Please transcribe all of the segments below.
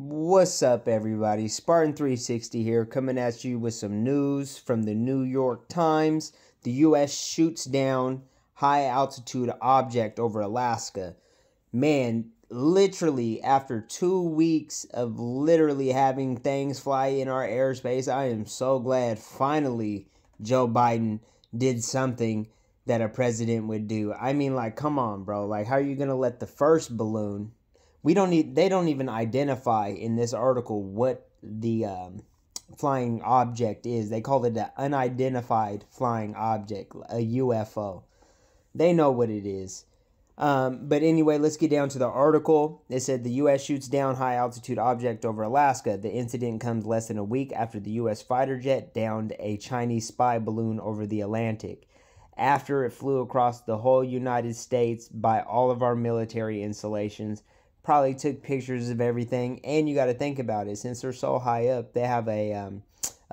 What's up, everybody? Spartan 360 here, coming at you with some news from the New York Times. The U.S. shoots down high-altitude object over Alaska. Man, literally, after 2 weeks of literally having things fly in our airspace, I am so glad finally Joe Biden did something that a president would do. I mean, like, come on, bro. Like, how are you going to let the first balloon... They don't even identify in this article what the flying object is. They call it an unidentified flying object, a UFO. They know what it is. But anyway, let's get down to the article. It said the U.S. shoots down high-altitude object over Alaska. The incident comes less than a week after the U.S. fighter jet downed a Chinese spy balloon over the Atlantic, after it flew across the whole United States by all of our military installations. Probably took pictures of everything, and you got to think about it, since they're so high up, they have a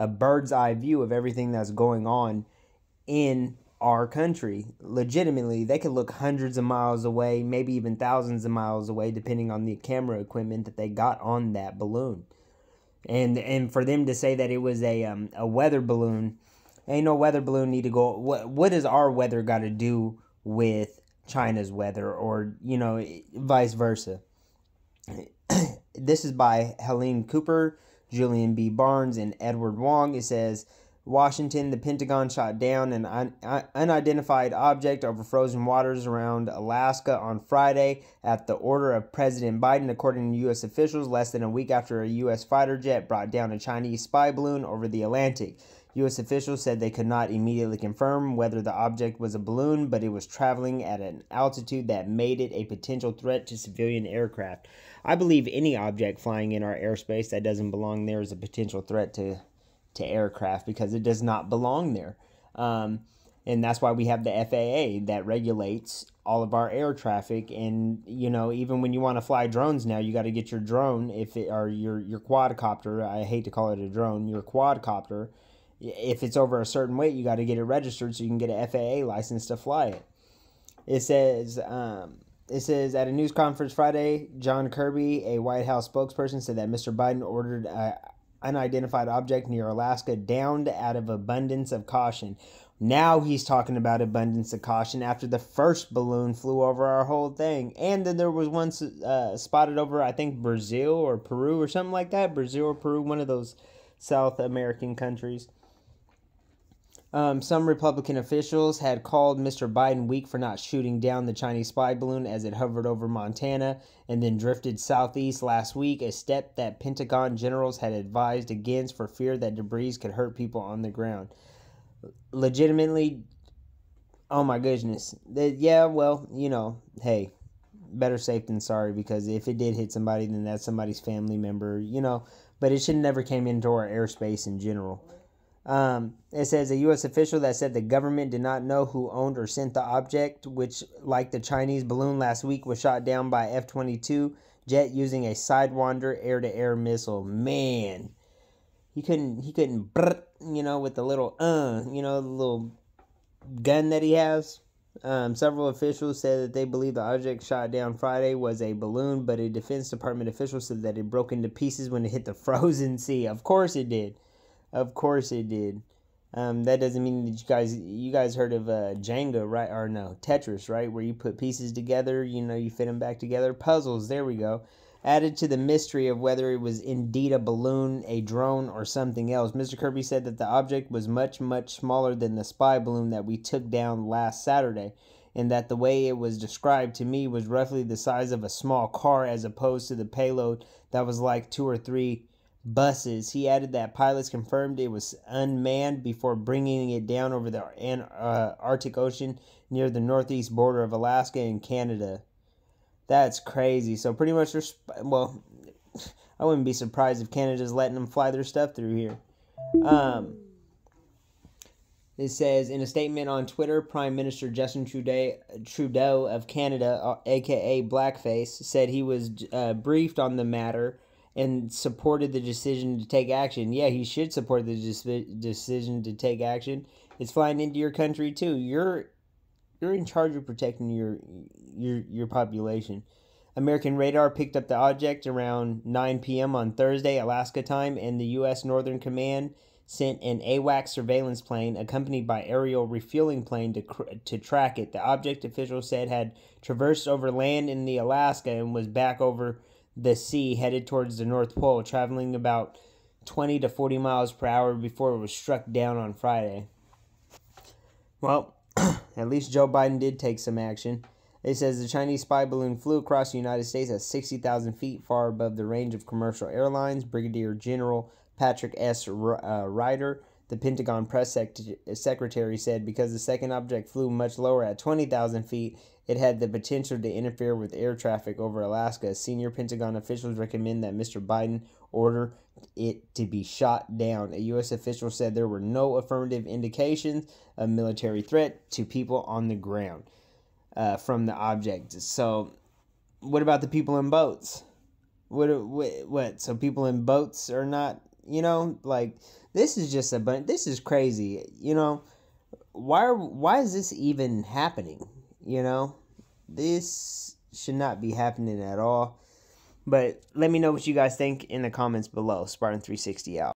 bird's eye view of everything that's going on in our country. Legitimately, they could look hundreds of miles away, maybe even thousands of miles away, depending on the camera equipment that they got on that balloon. And for them to say that it was a weather balloon, ain't no weather balloon need to go. What does our weather got to do with China's weather, or vice versa? This is by Helene Cooper, Julian B. Barnes, and Edward Wong. It says, Washington, the Pentagon shot down an unidentified object over frozen waters around Alaska on Friday at the order of President Biden, according to U.S. officials, less than a week after a U.S. fighter jet brought down a Chinese spy balloon over the Atlantic. U.S. officials said they could not immediately confirm whether the object was a balloon, but it was traveling at an altitude that made it a potential threat to civilian aircraft. I believe any object flying in our airspace that doesn't belong there is a potential threat to aircraft, because it does not belong there. And that's why we have the FAA that regulates all of our air traffic. And, even when you want to fly drones now, you got to get your drone, or your quadcopter. I hate to call it a drone, your quadcopter. If it's over a certain weight, you got to get it registered so you can get an FAA license to fly it. It says at a news conference Friday, John Kirby, a White House spokesperson, said that Mr. Biden ordered an unidentified object near Alaska downed out of abundance of caution. Now he's talking about abundance of caution after the first balloon flew over our whole thing. And then there was one spotted over, I think, Brazil or Peru or something like that. Brazil or Peru, one of those South American countries. Some Republican officials had called Mr. Biden weak for not shooting down the Chinese spy balloon as it hovered over Montana and then drifted southeast last week, a step that Pentagon generals had advised against for fear that debris could hurt people on the ground. Legitimately, oh my goodness. Hey, better safe than sorry, because if it did hit somebody, then that's somebody's family member, but it should never came into our airspace in general. It says a U.S. official that said the government did not know who owned or sent the object, which, like the Chinese balloon last week, was shot down by F-22 jet using a Sidewinder air-to-air missile. Man, he couldn't, with the little, the little gun that he has. Several officials said that they believe the object shot down Friday was a balloon, but a Defense Department official said that it broke into pieces when it hit the frozen sea. Of course it did. Of course it did. That doesn't mean that you guys heard of Jenga, right? Or no, Tetris, right? Where you put pieces together, you fit them back together. Puzzles, there we go. Added to the mystery of whether it was indeed a balloon, a drone, or something else. Mr. Kirby said that the object was much, much smaller than the spy balloon that we took down last Saturday, and that the way it was described to me was roughly the size of a small car, as opposed to the payload that was like 2 or 3 buses. He added that pilots confirmed it was unmanned before bringing it down over the Arctic Ocean near the northeast border of Alaska and Canada. That's crazy. So pretty much, I wouldn't be surprised if Canada's letting them fly their stuff through here. It says, in a statement on Twitter, Prime Minister Justin Trudeau of Canada, aka Blackface, said he was briefed on the matter and supported the decision to take action. Yeah, he should support the decision to take action. It's flying into your country too. You're in charge of protecting your population. American radar picked up the object around 9 p.m. on Thursday, Alaska time, and the U.S. Northern Command sent an AWACS surveillance plane accompanied by aerial refueling plane to track it. The object, officials said, had traversed over land in the Alaska and was back over the sea headed towards the North Pole, traveling about 20 to 40 miles per hour before it was struck down on Friday. Well, at least Joe Biden did take some action. It says the Chinese spy balloon flew across the United States at 60,000 feet, far above the range of commercial airlines. Brigadier General Patrick S. Ryder, the Pentagon press secretary, said because the second object flew much lower at 20,000 feet, it had the potential to interfere with air traffic over Alaska. Senior Pentagon officials recommend that Mr. Biden order it to be shot down. A U.S. official said there were no affirmative indications of military threat to people on the ground from the object. So, what about the people in boats? What? So people in boats are not, like, this is just this is crazy, why is this even happening? This should not be happening at all. But let me know what you guys think in the comments below. Spartan360 out.